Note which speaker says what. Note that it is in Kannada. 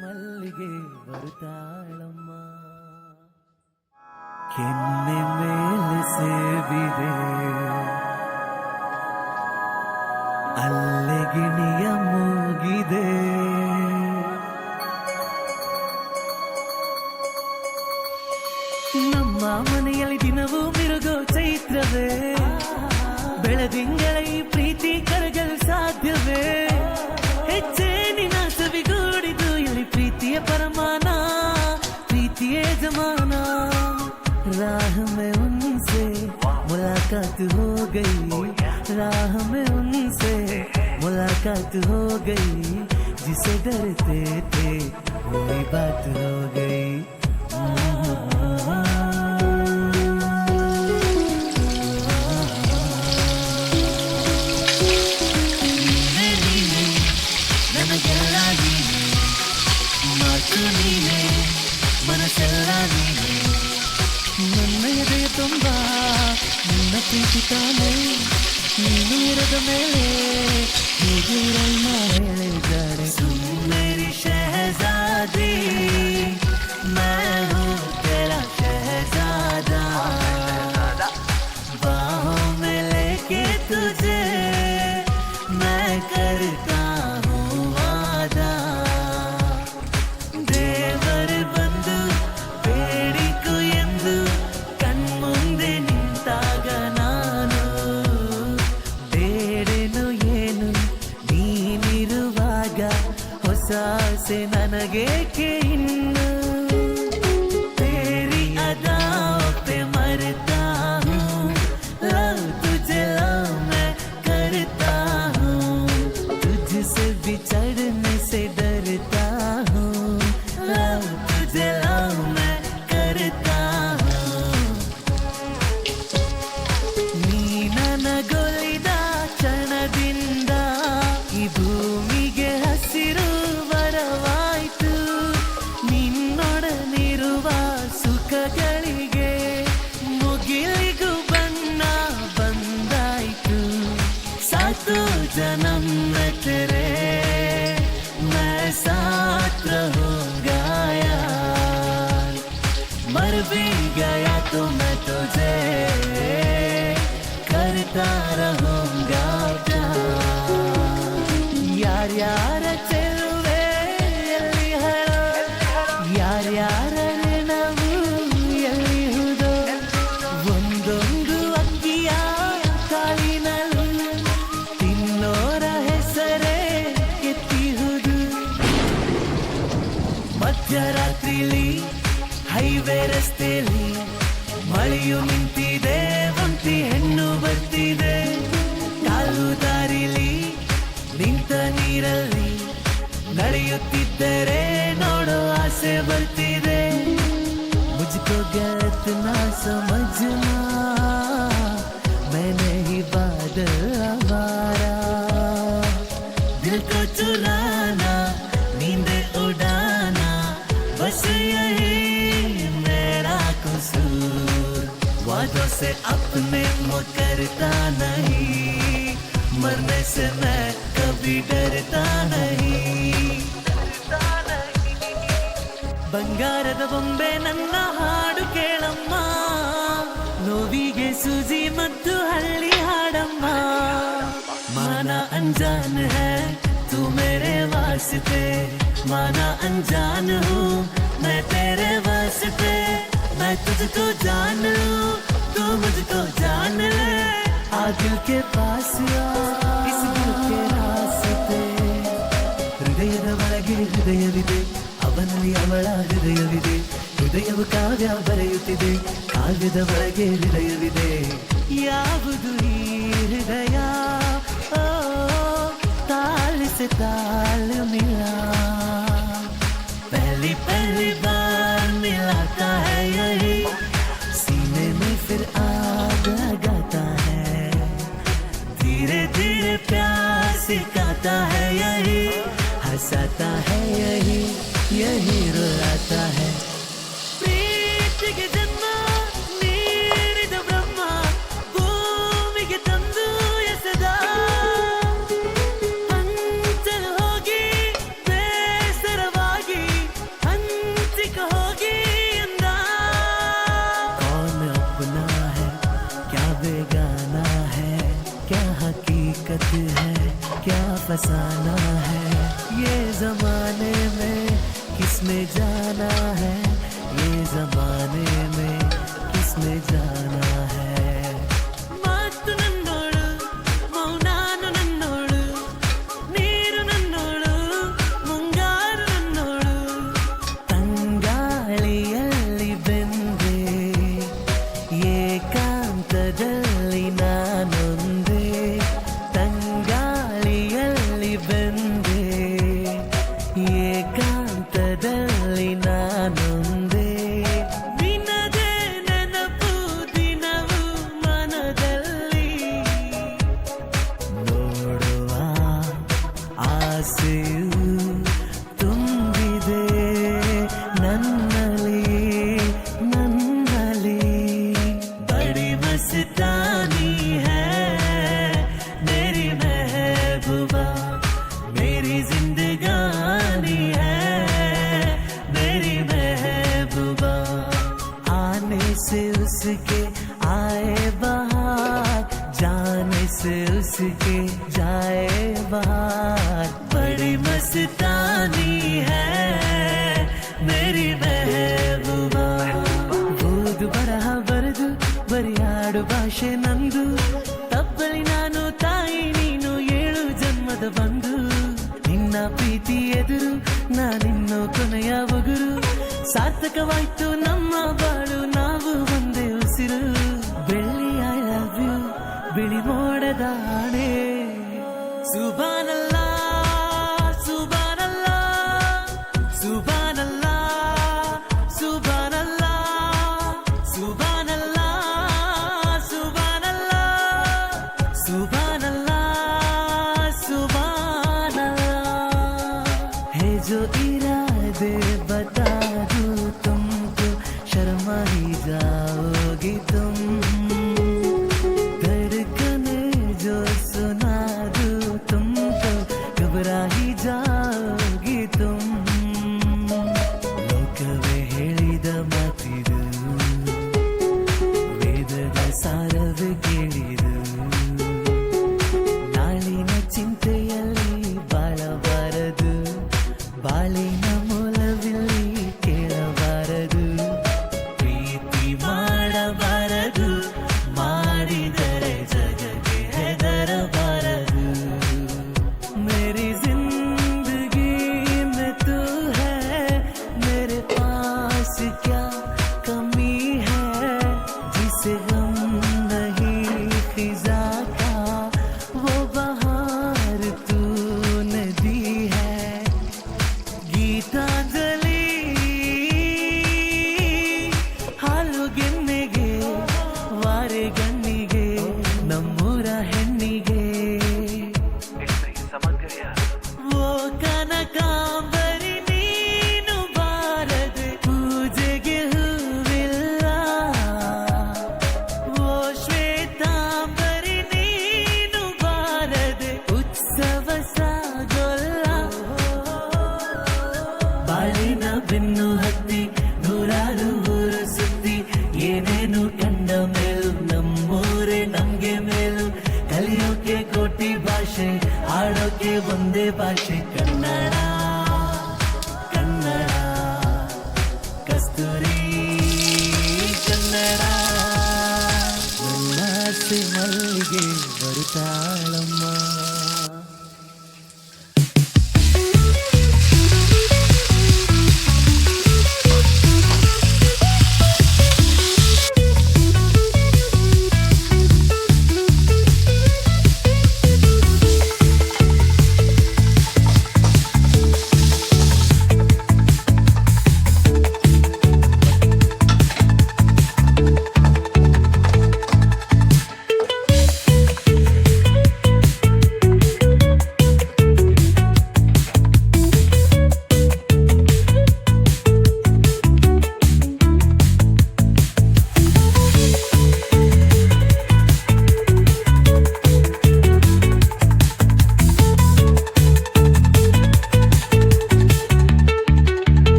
Speaker 1: ಮಲ್ಲಿಗೆ ಬರುತ್ತಾಳಮ್ಮ, ಕೆನ್ನೆ ಮೇಲೆ ಸೇಬಿದೆ, ಅಲ್ಲೇ ಗಿಣಿಯ ಮೂಗಿದೆ. ನಮ್ಮ ಮನೆಯಲ್ಲಿ ದಿನವೂ ಮಿರುಗೋ ಚೈತ್ರವೇ, ಬೆಳದಿಂಗಳ ಈ ಪ್ರೀತಿ ಕರಗಲು ಸಾಧ್ಯವೇ? ಹೆಚ್ಚೆ ನಿನ್ನ ಸವಿಗೂಡಿದು ಇಲ್ಲಿ ಪ್ರೀತಿಯ ಪರಮಾನ, ಪ್ರೀತಿಯ ಜಮಾನ. राह में उनसे मुलाकात हो गई, राह में उनसे मुलाकात हो गई, जिसे डरते थे वही बात हो गई. ಮನಸ್ಸೆಲ್ಲ ನೀನೆ, ನನ್ನ ಎದೆಯ ತುಂಬ ನಿನ್ನ ಪ್ರೀತಿ ತಾನೆ, ನೀನು ಇರದ ಮೇಲೆ ಹೇಗೆ ರೈನ ಹೇಳಿದ್ದಾರೆ. ಮೇರಿ ಶಹಜಾದಿ मैं हूँ तेरा शहजादा, बाहों में लेके तुझे मैं करता हूँ वादा. ದೇವರ ಬಂದು ಬೇಡಿಕು ಎಂದು ಕಣ್ಮುಂದೆ ನಿಂತಾಗ ನಾನು ಬೇಡೇನು ಏನು, ನೀನಿರುವಾಗ ಹೊಸ ಆಸೆ ನನಗೇಕೆ ಇನ್ನು. तेरी अदाओं पे मरता हूँ, लव तुझे लव मैं करता हूँ, तुझसे बिछड़ने से डरता हूँ, लव तुझे लव मैं करता हूँ. ನೀ ನನಗೊಲಿದ ಕ್ಷಣದಿಂದ ಈ ಭೂಮಿಗೆ ಹಸಿರು ವರವಾಯ್ತು, ನಿನ್ನೊಡನಿರುವ ಸುಖಗಳಿಗೆ ಮುಗಿಲಿಗೂ ಬಣ್ಣ ಬಂದಾಯ್ತು. ಸಾತು ಜನ್ಮ में तेरे मैं साथ रहूंगा यार, मर भी गया तो मैं तुझे करता रहूंगा प्यार. यार ಚೆಲುವೆ ಎಲ್ಲಿ ಹರೋ, ಯಾರ್ಯಾರ ನೆನವು ಎಲ್ಲಿಹುದೋ, ಒಂದೊಂದು ಅಕ್ಕಿಯ ಕಾಲಿನಲ್ಲಿ ತಿನ್ನೋರ ಹೆಸರೇ ಎತ್ತಿಹುದು. ಮಧ್ಯರಾತ್ರಿಲಿ ಹೈವೇ ರಸ್ತೆಯಲ್ಲಿ ಮಳೆಯು ನಿಂತಿದೆ, ಒಂಟಿ ಹೆಣ್ಣು ಬರ್ತಿದೆ, ಕಾಲು ದಾರಿಲಿ ನಿಂತ ನೀರಲ್ಲಿ ನಡೆಯುತ್ತಿದ್ದರೆ ನೋಡೋ ಆಸೆ ಬರ್ತಿದೆ. मुझको क्या इतना समझना, मैंने ही बादल आवारा, दिल को चुराना नींद उड़ाना, बस यही मेरा कसूर. वादों से अपने मुकरता नहीं, मरने से मैं कभी डरता नहीं. ಬಂಗಾರದ ಬೊಂಬೆ ನನ್ನ ಹಾಡು ಕೇಳಮ್ಮ, ನೋವಿಗೆ ಸೂಜಿ ಮತ್ತು ಹಳ್ಳಿ ಹಾಡಮ್ಮ. ಮಾನ अनजान है तू मेरे वास्ते, माना अनजान हूँ मैं तेरे वास्ते. मैं तुझको जान लूँ तू मुझको जान ले, आ दिल के पास आ इस दिल के रास्ते. ಹೃದಯದ ಒಳಗೆ ಹೃದಯವಿದೆ, ಅವನಲ್ಲಿ ಅವಳ ಹೃದಯವಿದೆ, ಹೃದಯವು ಕಾವ್ಯ ಬರೆಯುತ್ತಿದೆ, ಕಾವ್ಯದ ಒಳಗೆ ಹೃದಯವಿದೆ. ಯಾವುದು ಈ ಹೃದಯ ತಾಳಿಸಿ ತಾಳು ಮಿಲ. पहली बार मिलाता है यही, सीने में फिर आग लगाता है, धीरे धीरे प्यार सिखाता है यही, हंसाता है यही, यही रुलाता है। ಪ್ರೀತಿಗೆ ಜನ್ಮ ನೀಡಿದ ಬ್ರಹ್ಮ ಭೂಮಿಗೆ ತಂದು ಎಸೆದ, ಹಂಚಲು ಹೋಗಿ ಬೇಸರವಾಗಿ ಹಂಚಿಕ ಹೋಗಿ ಎಂದ। कौन अपना है क्या बेगाना है, क्या हकीकत है क्या फसाना है, ये जमाने में किसने जाना है, ये जमाने में किसने जाना है। ಮಾತು ನನ್ನೋಳು ಮೌನಾನು ನನ್ನೋಳು, ನೀರು ನನ್ನೋಳು ಮುಂಗಾರು ನನ್ನೋಳು, ತಂಗಾಳಿಯಲ್ಲಿ ಬೆಂದೆ ಏಕಾಂತದಲ್ಲಿ ನಾನೊಂದೇ, ತಂಗಾಳಿಯಲ್ಲಿ ಬೆಂದೆ ಏಕಾಂತದಲ್ಲಿ ನಾನೊಂದೇ, ನಿನ್ನದೇ ನೆನಪು ದಿನವೂ ಮನದಲ್ಲಿ, ನೋಡುವ ಆಸೆಯು ತುಂಬಿದೆ ನನ್ನಲ್ಲಿ ನನ್ನಲ್ಲಿ, ಬड़ी मस्तानी है मेरी महबूबा, मेरी जिंदगानी है मेरी महबूबा, आने से उसके आए बहार, जाने से उसके जाए बहार, बड़ी मस्तानी है मेरी महबूबा। ಓದು ಬರಹ ಬರೆದು ಬರಿಯಾಡು ಭಾಷೆ ನಂದು, ತಪ್ಪಲಿ ನಾನು ತಾಯಿ ನೀನು 7 ಜನ್ಮದ ಬಂದು, ನಿನ್ನ ಪ್ರೀತಿ ಎದುರು ನಾನಿನ್ನು ಕೊನೆಯ ಉಗುರು, ಸಾರ್ಥಕವಾಯ್ತು ನಮ್ಮ ಬಾಳು ನಾವು ಒಂದೇ ಉಸಿರು, ಬೆಳ್ಳಿ ಐ ಲವ್ ಯು ಬಿಳಿ ಮೋಡದ ಆಣೆ, ಸುಬಾನಲ್ಲ ಸುಬಾನಲ್ಲ ಸುಬಾನಲ್ಲ ಸುಬಾನಲ್ಲ ಸುಬಾನಲ್ಲ ಸುಬಾನಲ್ಲ ಸುಬಾನಲ್ಲ सुबहानल्लाह, है जो इरादे बता दूं तुमको शर्मा ही जाओगी तुम, धड़कने जो सुना दूं तुमको घबरा ही जाओगी तुम, ಲೋಕವೇ ಹೇಳಿದ ಮಾತಿದು ವೇದದ ಸಾರವೇ ಕೇಳಿದು, ನಾಳಿನ ಚಿಂತೆಯಲ್ಲಿ ಬಾಳಬಾರದು, ಬಾಳಿನ ಮೂಲವಿಲ್ಲಿ ಕೇಳಬಾರದು, ಪ್ರೀತಿ ಮಾಡಬಾರದು, ಮಾಡಿದರೆ ಜಗಕ್ಕೆ ಹೆದರಬಾರದು, मेरी जिंदगी में तू है, मेरे पास क्या कमी है, जिसे गम नहीं खिजा का वो बहार तूने दी है, ಗೀತಾಂಜಲಿ ಹಾಲು ಗೆನ್ನೆಗೆ ವಾರೆ ಗಣ್ಣಿಗೆ ನಮ್ಮೂರ ಹೆಣ್ಣಿಗೆ, ಓ ಕನಕಾಂಬರಿ ನೀನು ಬಾರದೆ ಪೂಜೆಗೆ ಹೂವಿಲ್ಲ, ಓ ಶ್ವೇತಾಂಬರಿ ನೀನು ಬಾರದೆ ಉತ್ಸವ ಸಾಗೋಲ್ಲ, ಬಾಳಿನ ಬೆನ್ನು ಹತ್ತಿ ನೂರಾರು ಊರು ಸುತ್ತಿ ಏನೇನು ಕಂಡ ಮೇಲು ನಮ್ಮೂರೇ ನಮ್ಗೆ ಮೇಲು, ಕಲಿಯೋಕೆ ಕೋಟಿ ಭಾಷೆ ಆಡೋಕೆ ಒಂದೇ ಭಾಷೆ ಕನ್ನಡ.